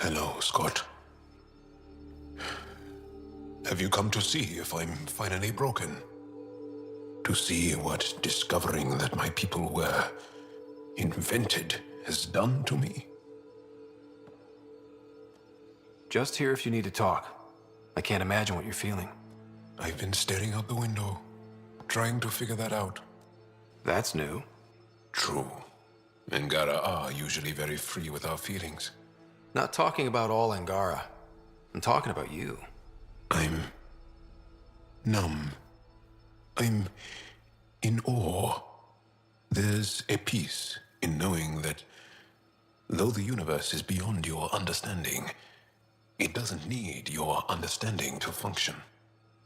Hello, Scott. Have you come to see if I'm finally broken? To see what discovering that my people were invented has done to me? Just here if you need to talk. I can't imagine what you're feeling. I've been staring out the window, trying to figure that out. That's new. True. Angara are usually very free with our feelings. Not talking about all Angara. I'm talking about you. I'm numb. I'm in awe. There's a peace in knowing that though the universe is beyond your understanding, it doesn't need your understanding to function.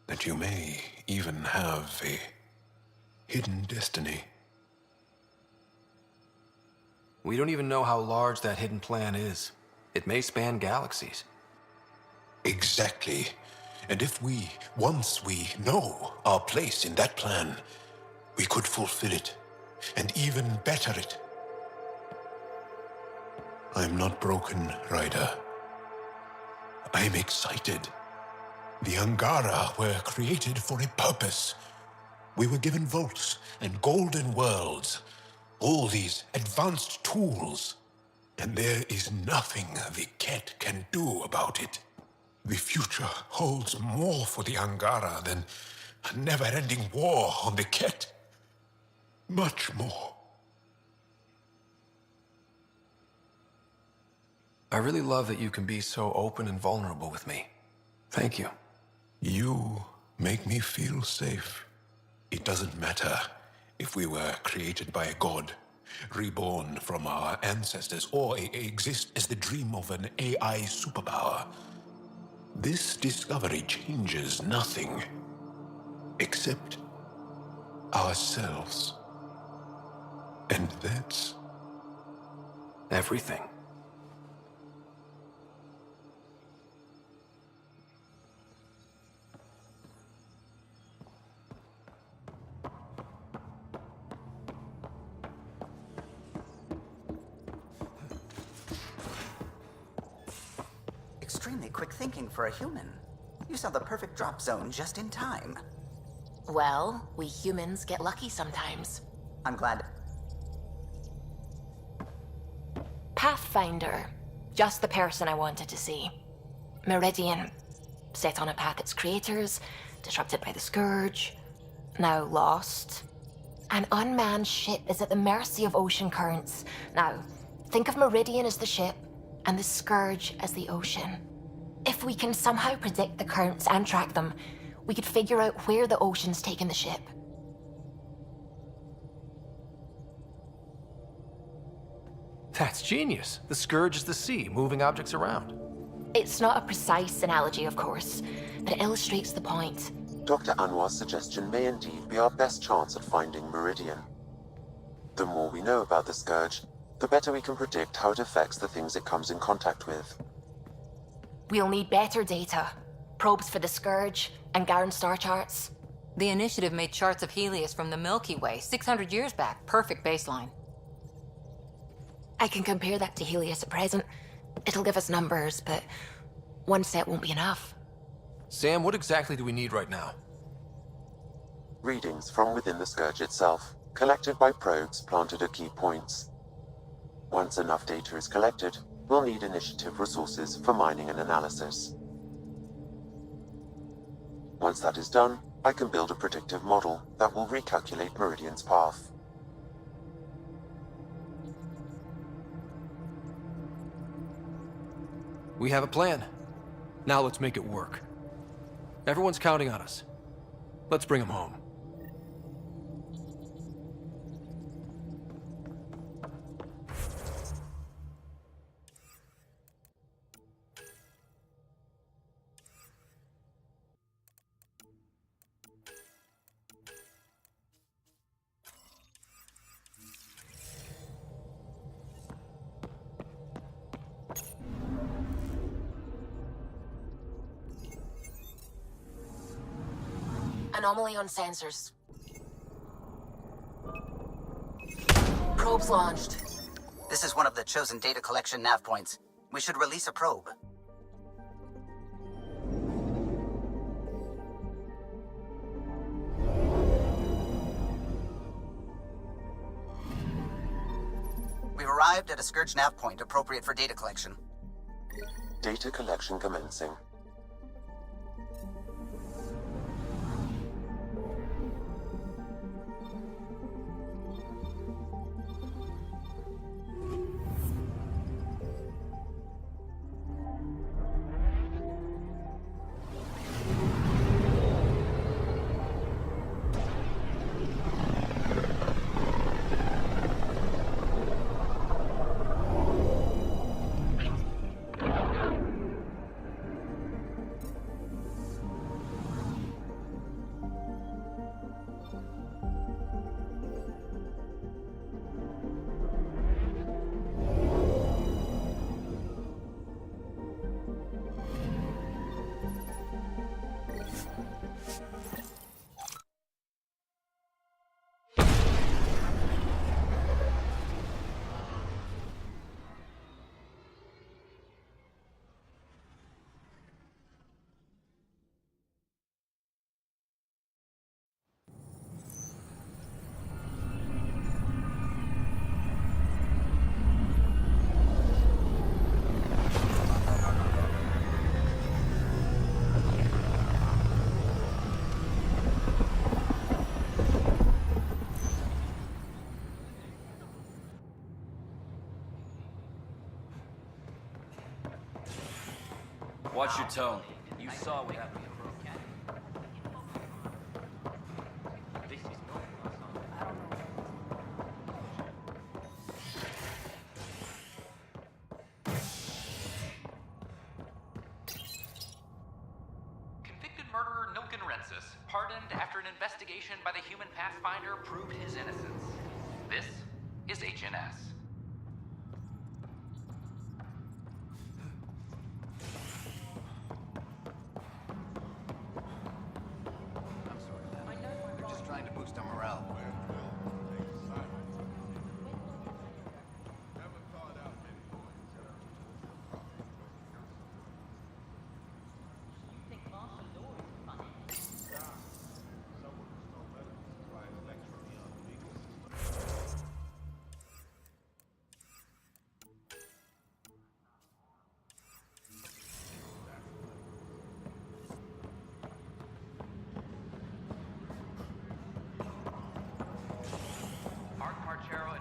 That you may even have a hidden destiny. We don't even know how large that hidden plan is. It may span galaxies. Exactly. And if once we know our place in that plan, we could fulfill it, and even better it. I'm not broken, Ryder. I'm excited. The Angara were created for a purpose. We were given vaults and golden worlds, all these advanced tools. And there is nothing the Ket can do about it. The future holds more for the Angara than a never-ending war on the Ket. Much more. I really love that you can be so open and vulnerable with me. Thank you. You make me feel safe. It doesn't matter if we were created by a god, reborn from our ancestors, or exist as the dream of an AI superpower. This discovery changes nothing except ourselves. And that's everything. Extremely quick thinking for a human. You saw the perfect drop zone just in time. Well, we humans get lucky sometimes. I'm glad. Pathfinder. Just the person I wanted to see. Meridian. Set on a path its creators, disrupted by the Scourge, now lost. An unmanned ship is at the mercy of ocean currents. Now, think of Meridian as the ship, and the Scourge as the ocean. If we can somehow predict the currents and track them, we could figure out where the ocean's taken the ship. That's genius. The Scourge is the sea, moving objects around. It's not a precise analogy, of course, but it illustrates the point. Dr. Anwar's suggestion may indeed be our best chance at finding Meridian. The more we know about the Scourge, the better we can predict how it affects the things it comes in contact with. We'll need better data. Probes for the Scourge, and Garen star charts. The Initiative made charts of Helios from the Milky Way 600 years back. Perfect baseline. I can compare that to Helios at present. It'll give us numbers, but one set won't be enough. Sam, what exactly do we need right now? Readings from within the Scourge itself, collected by probes planted at key points. Once enough data is collected, we'll need Initiative resources for mining and analysis. Once that is done, I can build a predictive model that will recalculate Meridian's path. We have a plan. Now let's make it work. Everyone's counting on us. Let's bring them home. Anomaly on sensors. Probes launched. This is one of the chosen data collection nav points. We should release a probe. We've arrived at a Scourge nav point appropriate for data collection. Data collection commencing. Watch your tone. You saw what happened. Convicted murderer Nilken Rensis, pardoned after an investigation by the human Pathfinder proved his innocence. This is HNS.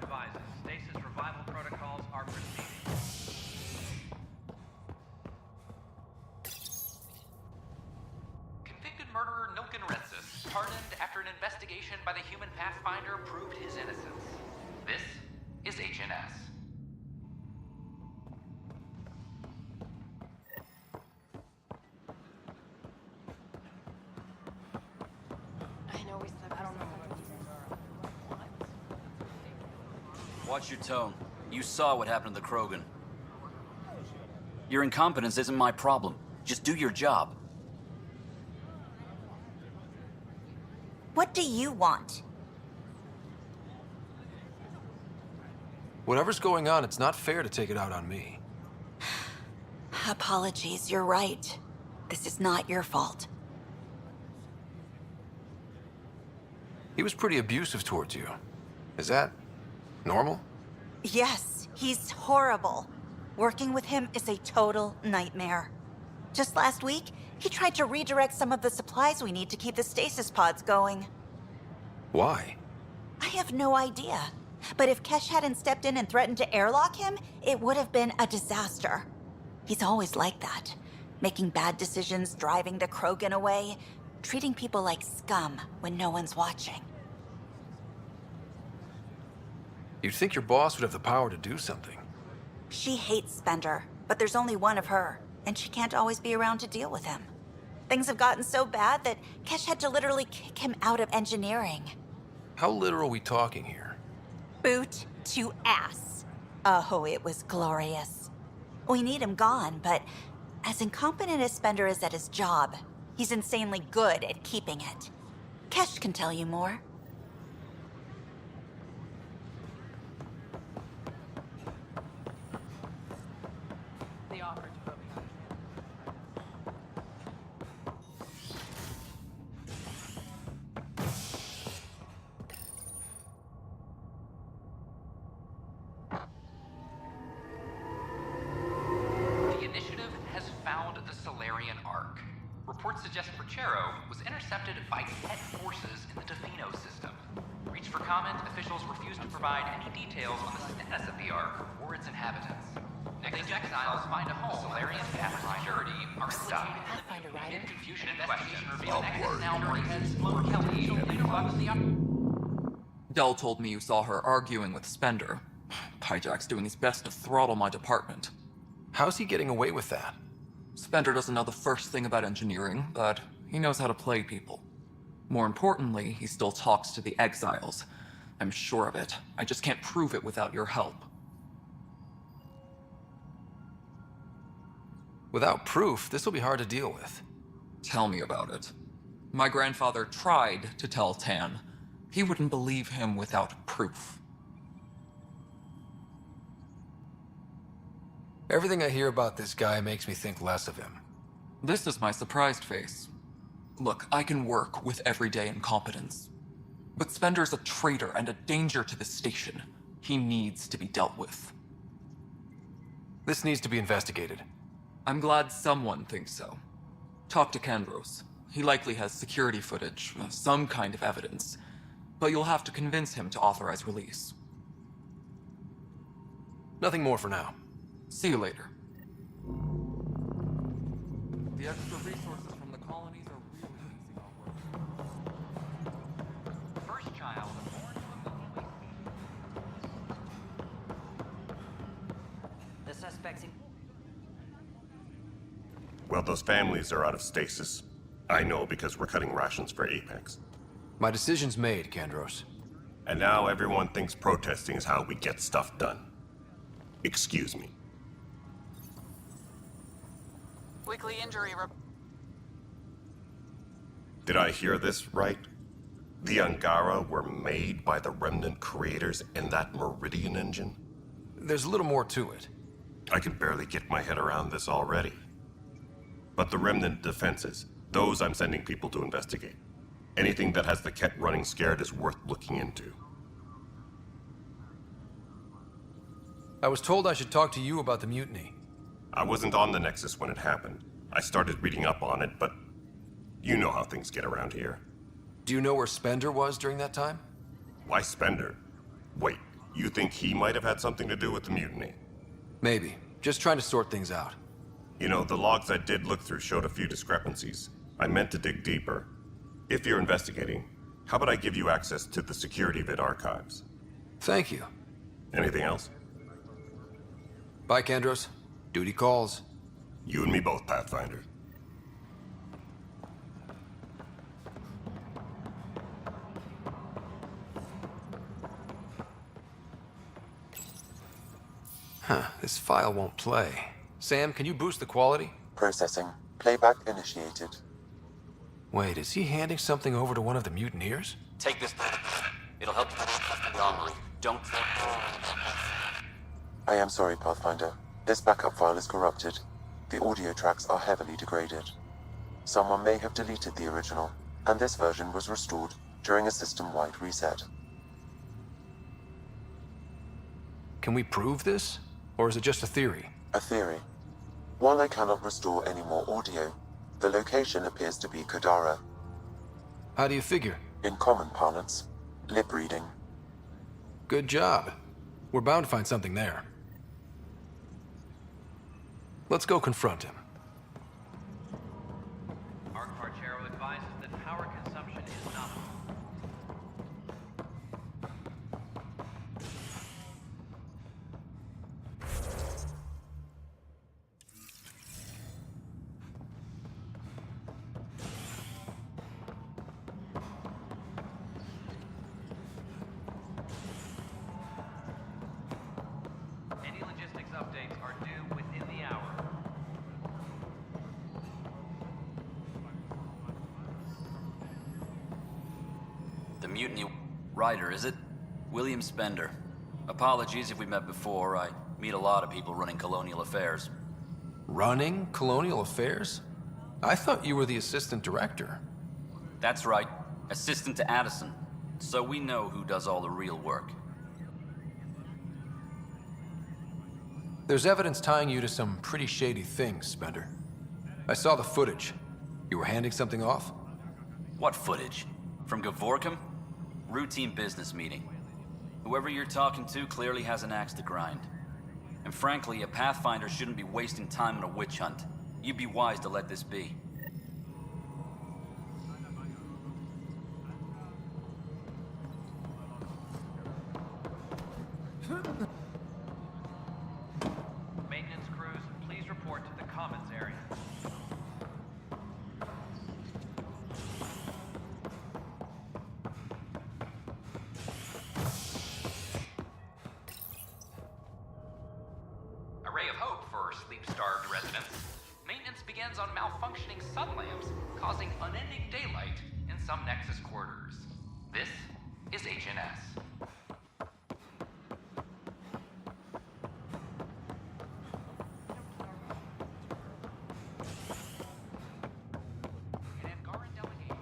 Advises, stasis revival protocols are proceeding. Convicted murderer Nilken Rensis, pardoned after an investigation by the human Pathfinder proved his innocence. This is HNS. I know we said I don't know. Watch your tone. You saw what happened to the Krogan. Your incompetence isn't my problem. Just do your job. What do you want? Whatever's going on, it's not fair to take it out on me. Apologies, you're right. This is not your fault. He was pretty abusive towards you. Is that normal? Yes, he's horrible. Working with him is a total nightmare. Just last week, he tried to redirect some of the supplies we need to keep the stasis pods going. Why? I have no idea. But if Kesh hadn't stepped in and threatened to airlock him, it would have been a disaster. He's always like that. Making bad decisions, driving the Krogan away, treating people like scum when no one's watching. You'd think your boss would have the power to do something. She hates Spender, but there's only one of her, and she can't always be around to deal with him. Things have gotten so bad that Kesh had to literally kick him out of engineering. How literal are we talking here? Boot to ass. Oh, it was glorious. We need him gone, but as incompetent as Spender is at his job, he's insanely good at keeping it. Kesh can tell you more. reports suggest Perchero was intercepted by Ket forces in the Defino system. Reached for comment, officials refused to provide any details on the status of the Ark or its inhabitants. Nexus exiles find a home. Solarian security are inside. Pathfinder rider. In confusion and question, reveal Nexus now heads Flo Kelly interrupts the Dell told me you saw her arguing with Spender. Pyjack's doing his best to throttle my department. How's he getting away with that? Spender doesn't know the first thing about engineering, but he knows how to play people. More importantly, he still talks to the exiles. I'm sure of it. I just can't prove it without your help. Without proof, this will be hard to deal with. Tell me about it. My grandfather tried to tell Tan. He wouldn't believe him without proof. Everything I hear about this guy makes me think less of him. This is my surprised face. Look, I can work with everyday incompetence. But Spender's a traitor and a danger to the station. He needs to be dealt with. This needs to be investigated. I'm glad someone thinks so. Talk to Kandros. He likely has security footage, some kind of evidence. But you'll have to convince him to authorize release. Nothing more for now. See you later. The extra resources from the colonies are really easy to work. first child born to a Milky Way. The suspects in... Well, those families are out of stasis. I know because we're cutting rations for Apex. My decision's made, Kandros. And now everyone thinks protesting is how we get stuff done. Excuse me. Weekly injury Did I hear this right? The Angara were made by the Remnant creators in that Meridian engine? There's a little more to it. I can barely get my head around this already. But the Remnant defenses, those I'm sending people to investigate. Anything that has the Ket running scared is worth looking into. I was told I should talk to you about the mutiny. I wasn't on the Nexus when it happened. I started reading up on it, but you know how things get around here. Do you know where Spender was during that time? Why Spender? Wait, you think he might have had something to do with the mutiny? Maybe. Just trying to sort things out. You know, the logs I did look through showed a few discrepancies. I meant to dig deeper. If you're investigating, how about I give you access to the security vid archives? Thank you. Anything else? Bye, Kandros. Duty calls. You and me both, Pathfinder. Huh, this file won't play. Sam, can you boost the quality? Processing. Playback initiated. Wait, is he handing something over to one of the mutineers? Take this. It'll help you. Armory. Don't. I am sorry, Pathfinder. This backup file is corrupted. The audio tracks are heavily degraded. Someone may have deleted the original, and this version was restored during a system-wide reset. Can we prove this? Or is it just a theory? A theory. While I cannot restore any more audio, the location appears to be Kadara. How do you figure? In common parlance, lip reading. Good job. We're bound to find something there. Let's go confront him. Arc Parchero advises that power consumption is nominal. Any logistics updates are due within the hour. The mutiny rider, is it? William Spender. Apologies if we met before. I meet a lot of people running colonial affairs. Running colonial affairs? I thought you were the assistant director. That's right. Assistant to Addison. So we know who does all the real work. There's evidence tying you to some pretty shady things, Spender. I saw the footage. You were handing something off? What footage? From Gavorkum? Routine business meeting. Whoever you're talking to clearly has an axe to grind. And frankly, a Pathfinder shouldn't be wasting time on a witch hunt. You'd be wise to let this be. Maintenance crews, please report to the commons area. A ray of hope for sleep-starved residents. Maintenance begins on malfunctioning sun lamps, causing unending daylight in some Nexus quarters. This is HNS. An Angaran delegation.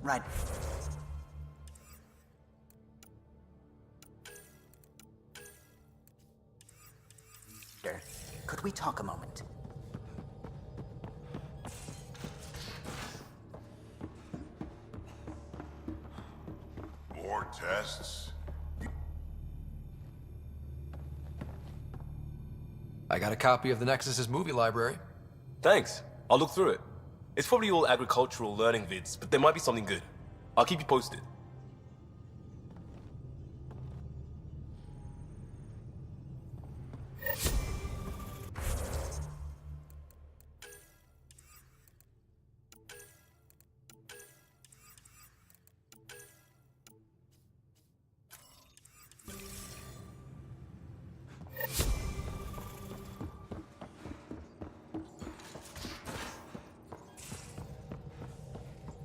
Right. Could we talk a moment? More tests? I got a copy of the Nexus's movie library. Thanks. I'll look through it. It's probably all agricultural learning vids, but there might be something good. I'll keep you posted.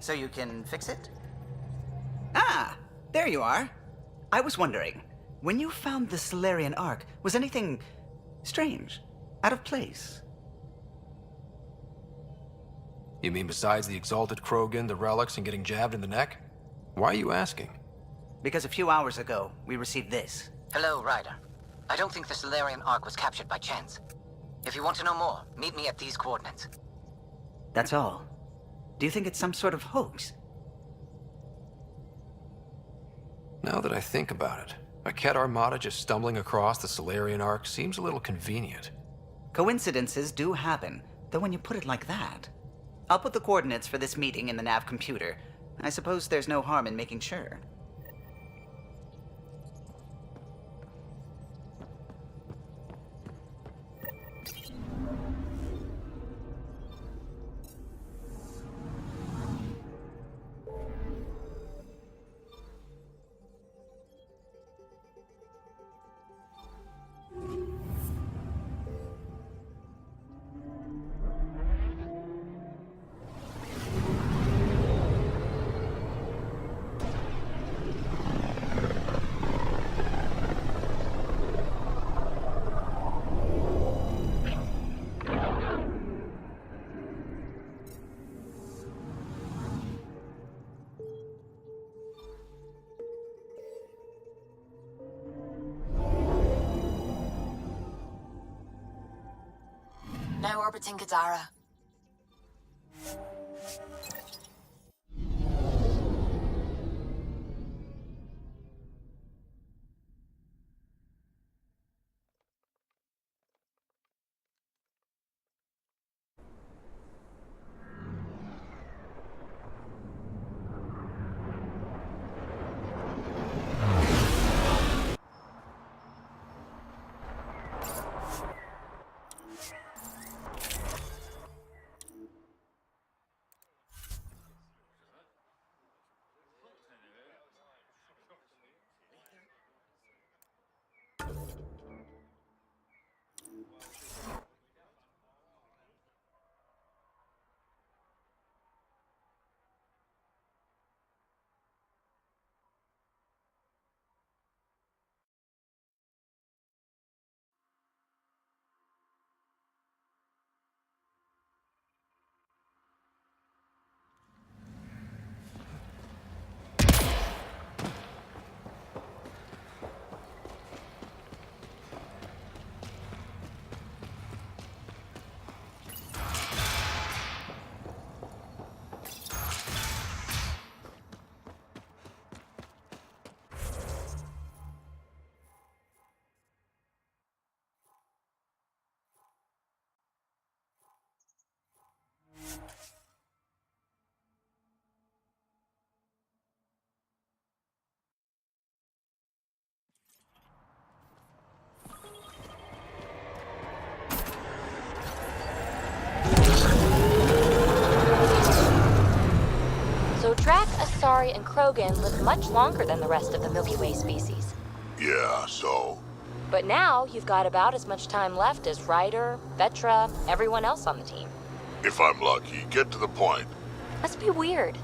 So you can fix it? Ah, there you are. I was wondering, when you found the Solarian Ark, was anything strange, out of place? You mean besides the exalted Krogan, the relics, and getting jabbed in the neck? Why are you asking? Because a few hours ago, we received this. Hello, Ryder. I don't think the Solarian Ark was captured by chance. If you want to know more, meet me at these coordinates. That's all. Do you think it's some sort of hoax? Now that I think about it, a Ket armada just stumbling across the Solarian Ark seems a little convenient. Coincidences do happen, though when you put it like that. I'll put the coordinates for this meeting in the nav computer. I suppose there's no harm in making sure. Now orbiting Gadara. Asari and Krogan live much longer than the rest of the Milky Way species. Yeah, so? But now you've got about as much time left as Ryder, Vetra, everyone else on the team. If I'm lucky, get to the point. Must be weird.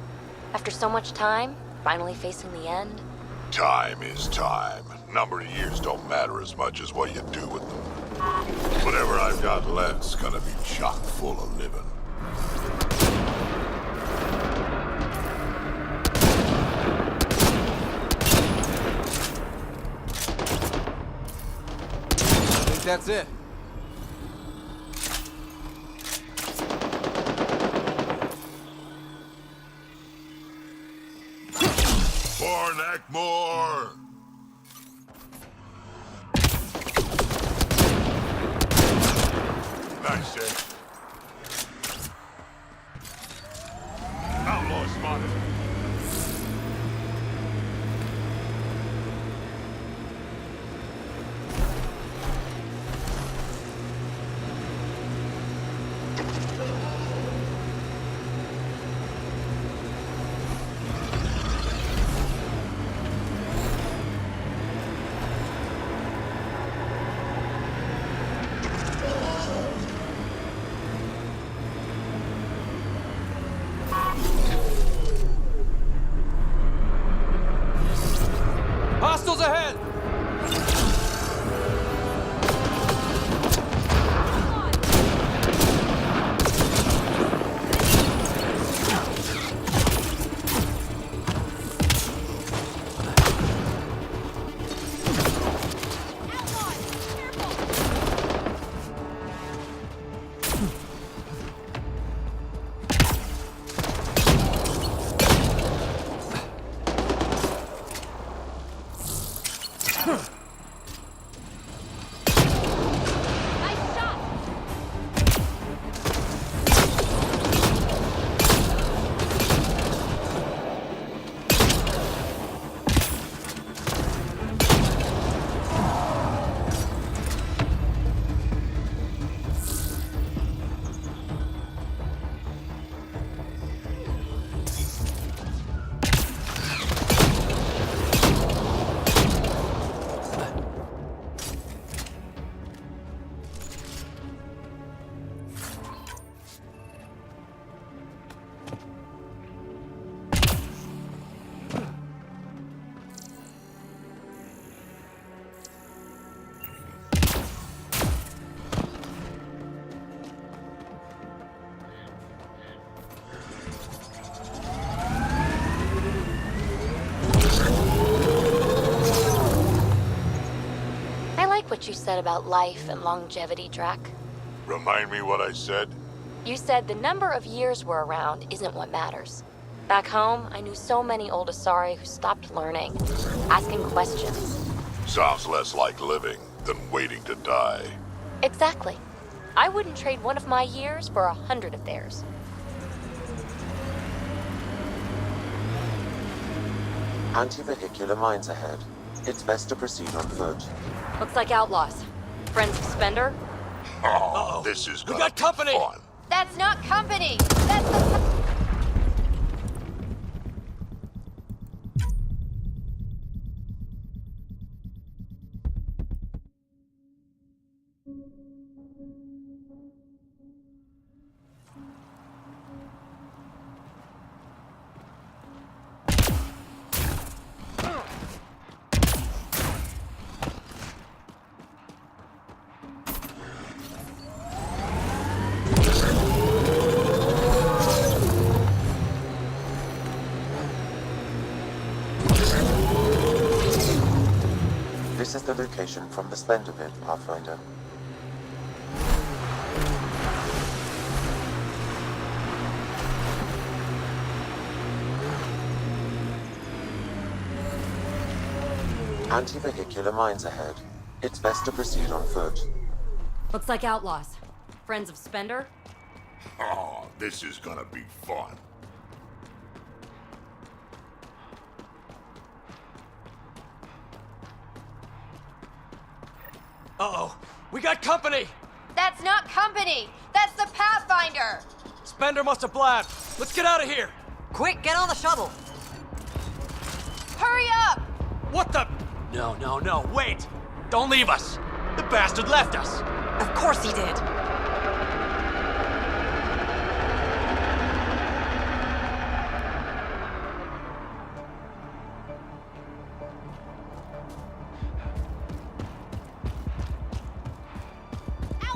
After so much time, finally facing the end. Time is time. Number of years don't matter as much as what you do with them. Whatever I've got left's gonna be chock full of living. I think that's it. More! Nice hit. Outlaw spotted. Hostiles ahead! What you said about life and longevity, Drac. Remind me what I said? You said the number of years we're around isn't what matters. Back home, I knew so many old Asari who stopped learning, asking questions. Sounds less like living than waiting to die. Exactly. I wouldn't trade one of my years for 100 of theirs. Anti-vehicular mines ahead. It's best to proceed on foot. Looks like outlaws. Friends of Spender? Oh, this is gonna be fun. That's not company! That's the... This is the location from the Spender pit, Pathfinder. Anti-vehicular mines ahead. It's best to proceed on foot. Looks like outlaws. Friends of Spender? Oh, this is gonna be fun. Uh-oh. We got company! That's not company! That's the Pathfinder! Spender must have blabbed. Let's get out of here! Quick, get on the shuttle! Hurry up! What the? No, wait! Don't leave us! The bastard left us! Of course he did.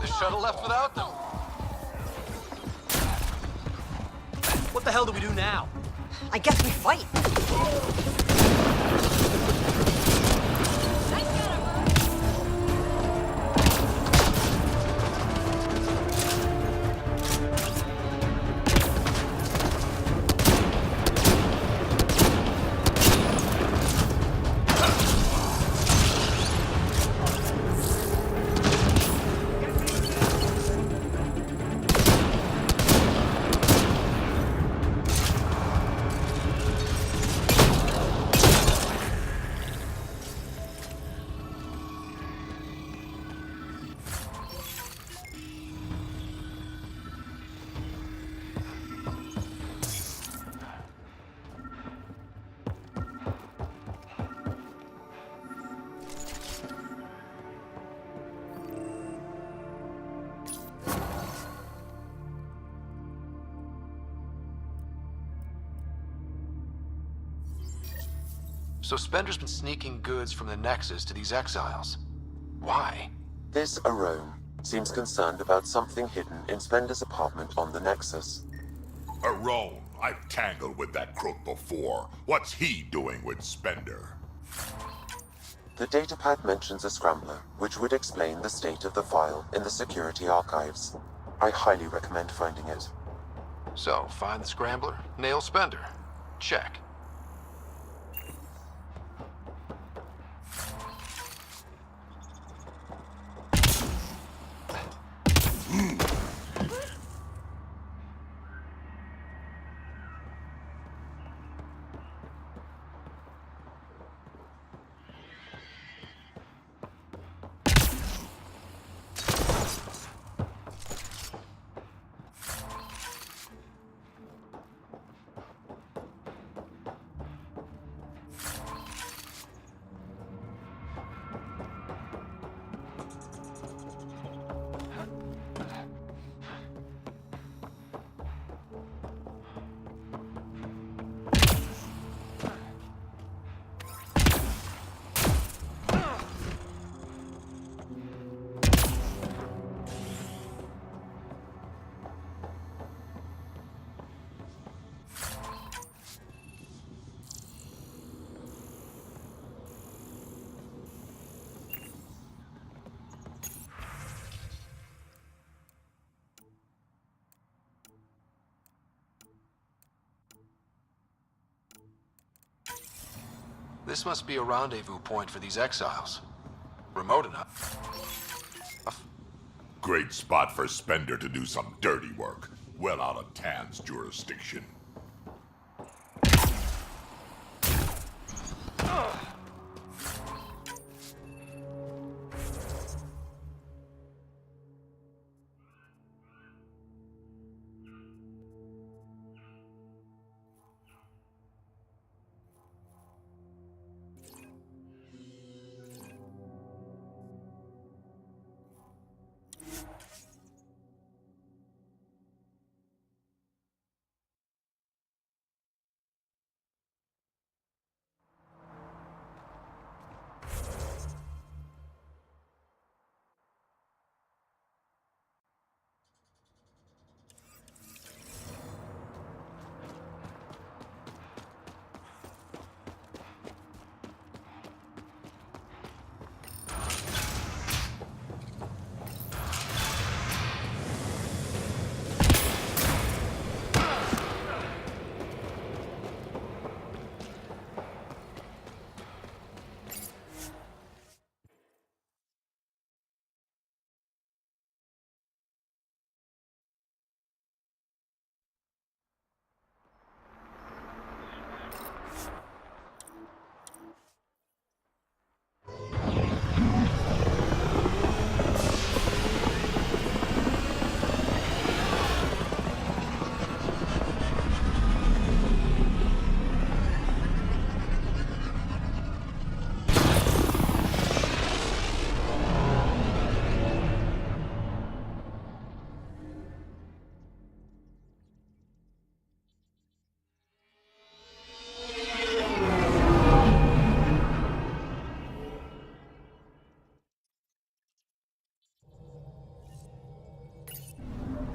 The shuttle left without them. What the hell do we do now? I guess we fight. So Spender's been sneaking goods from the Nexus to these exiles. Why? This Arone seems concerned about something hidden in Spender's apartment on the Nexus. Arone, I've tangled with that crook before. What's he doing with Spender? The datapad mentions a scrambler, which would explain the state of the file in the security archives. I highly recommend finding it. So, find the scrambler, nail Spender. Check. This must be a rendezvous point for these exiles. Remote enough. Great spot for Spender to do some dirty work. Well out of Tan's jurisdiction.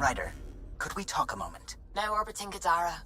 Ryder, could we talk a moment? Now orbiting Gadara.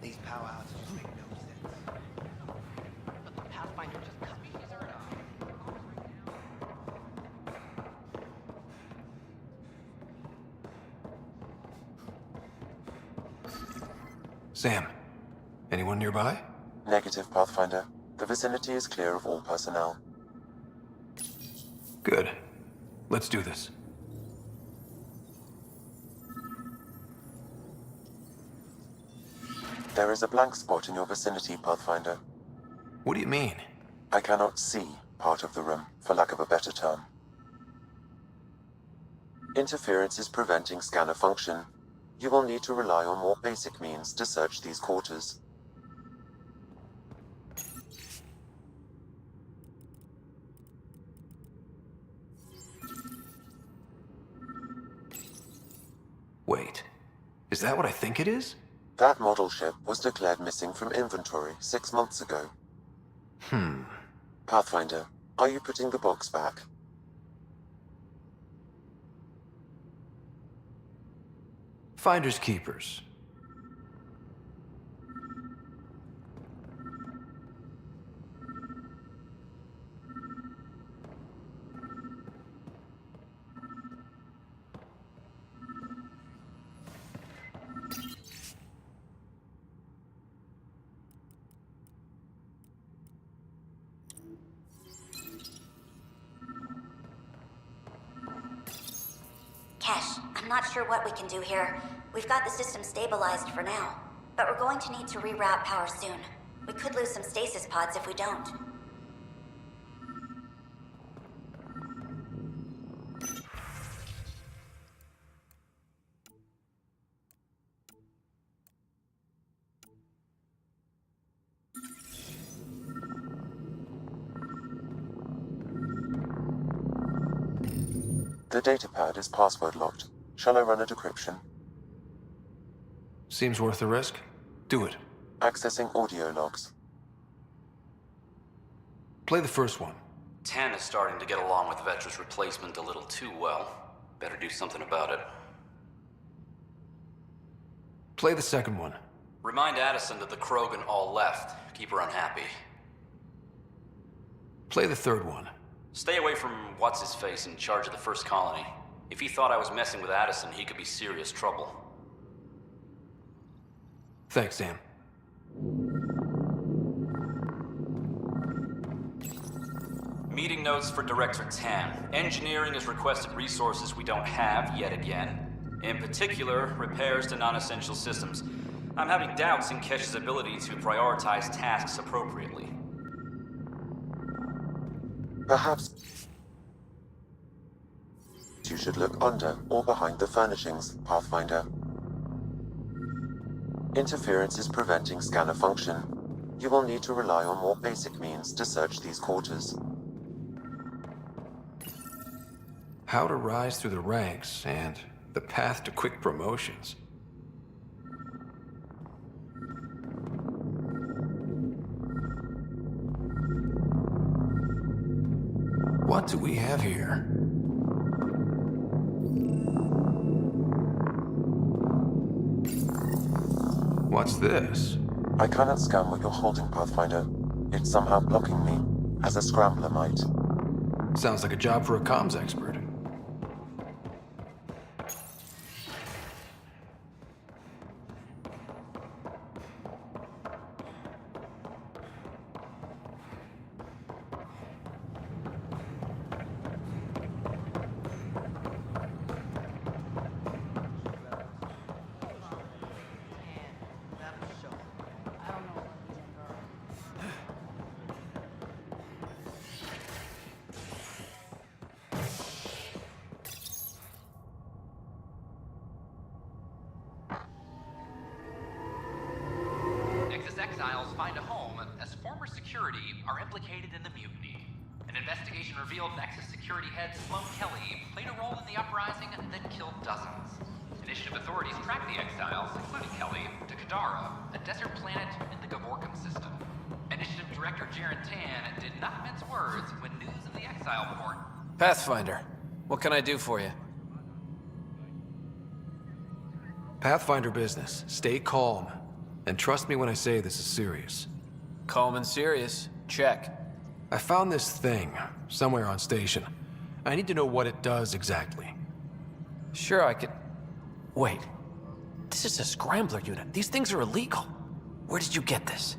These powwows just make no sense. But the Pathfinder just cut me dessert off. Sam, anyone nearby? Negative, Pathfinder. The vicinity is clear of all personnel. Good. Let's do this. There is a blank spot in your vicinity, Pathfinder. What do you mean? I cannot see part of the room, for lack of a better term. Interference is preventing scanner function. You will need to rely on more basic means to search these quarters. Wait, is that what I think it is? That model ship was declared missing from inventory 6 months ago. Pathfinder, are you putting the box back? Finders keepers. Kesh, I'm not sure what we can do here. We've got the system stabilized for now, but we're going to need to reroute power soon. We could lose some stasis pods if we don't. The datapad is password locked. Shall I run a decryption? Seems worth the risk. Do it. Accessing audio logs. Play the first one. 10 is starting to get along with Vetra's replacement a little too well. Better do something about it. Play the second one. Remind Addison that the Krogan all left. Keep her unhappy. Play the third one. Stay away from what's-his-face in charge of the first colony. If he thought I was messing with Addison, he could be serious trouble. Thanks, Sam. Meeting notes for Director Tan. Engineering has requested resources we don't have yet again. In particular, repairs to non-essential systems. I'm having doubts in Kesh's ability to prioritize tasks appropriately. Perhaps You should look under or behind the furnishings, Pathfinder. Interference is preventing scanner function. You will need to rely on more basic means to search these quarters. How to rise through the ranks and the path to quick promotions. What do we have here? What's this? I cannot scan what you're holding, Pathfinder. It's somehow blocking me, as a scrambler might. Sounds like a job for a comms expert. Exiles find a home as former security are implicated in the mutiny. An investigation revealed Nexus security head Sloan Kelly played a role in the uprising that killed dozens. Initiative authorities tracked the exiles, including Kelly, to Kadara, a desert planet in the Gavorkum system. Initiative Director Jaren Tan did not mince words when news of the exile report. Pathfinder, what can I do for you? Pathfinder business. Stay calm. And trust me when I say this is serious. Calm and serious. Check. I found this thing somewhere on station. I need to know what it does exactly. Sure, I could... Wait. This is a scrambler unit. These things are illegal. Where did you get this?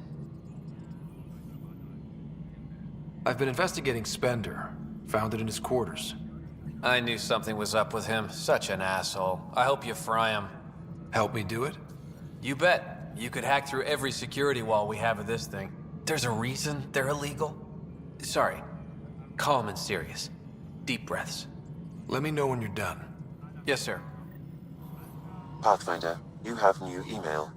I've been investigating Spender. Found it in his quarters. I knew something was up with him. Such an asshole. I hope you fry him. Help me do it? You bet. You could hack through every security wall we have of this thing. There's a reason they're illegal. Sorry. Calm and serious. Deep breaths. Let me know when you're done. Yes, sir. Pathfinder, you have new email.